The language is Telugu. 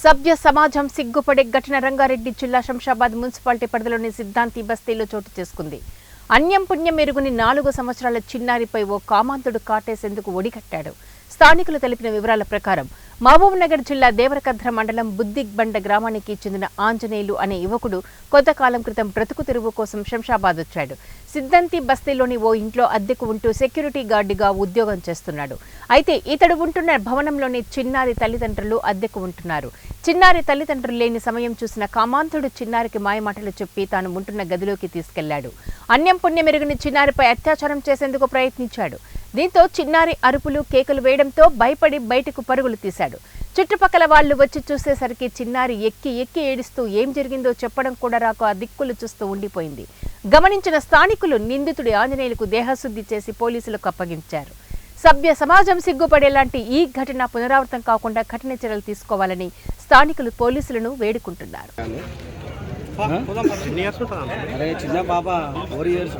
సభ్య సమాజం సిగ్గుపడే ఘటన రంగారెడ్డి జిల్లా శంషాబాద్ మున్సిపాలిటీ పరిధిలోని సిద్ధాంతి బస్తీలో చోటు చేసుకుంది. అన్యం పుణ్యం ఎరుగుని 4 సంవత్సరాల చిన్నారిపై ఓ కామాంధుడు కాటేసేందుకు ఒడిగట్టాడు. స్థానికులు తెలిపిన వివరాల ప్రకారం మహబూబ్నగర్ జిల్లా దేవరకద్ర మండలం బుద్దిబండ గ్రామానికి చెందిన ఆంజనేయులు అనే యువకుడు కొంతకాలం క్రితం బ్రతుకు తెరువు కోసం శంషాబాద్ వచ్చాడు. సిద్ధాంతి బస్తీలోని ఓ ఇంట్లో అద్దెకు ఉంటూ సెక్యూరిటీ గార్డుగా ఉద్యోగం చేస్తున్నాడు. అయితే ఇతడు ఉంటున్న భవనంలోని చిన్నారి తల్లిదండ్రులు అద్దెకు ఉంటున్నారు. చిన్నారి తల్లిదండ్రులు లేని సమయం చూసిన కామాంధుడు చిన్నారికి మాయమాటలు చెప్పి తాను ఉంటున్న గదిలోకి తీసుకెళ్లాడు. అన్యం పుణ్యమెరుగుని చిన్నారిపై అత్యాచారం చేసేందుకు ప్రయత్నించాడు. దీంతో చిన్నారి అరుపులు కేకలు వేయడంతో భయపడి బయటకు పరుగులు తీశాడు. చుట్టుపక్కల వాళ్లు వచ్చి చూసేసరికి చిన్నారి ఎక్కి ఏడుస్తూ ఏం జరిగిందో చెప్పడం కూడా రాక ఆ దిక్కులు చూస్తూ ఉండిపోయింది. గమనించిన స్థానికులు నిందితుడి ఆంజనేయులకు దేహశుద్ధి చేసి పోలీసులకు అప్పగించారు. సభ్య సమాజం సిగ్గుపడేలాంటి ఈ ఘటన పునరావృతం కాకుండా కఠిన చర్యలు తీసుకోవాలని స్థానికులు పోలీసులను వేడుకుంటున్నారు. అరే చిన్న పాప 4 years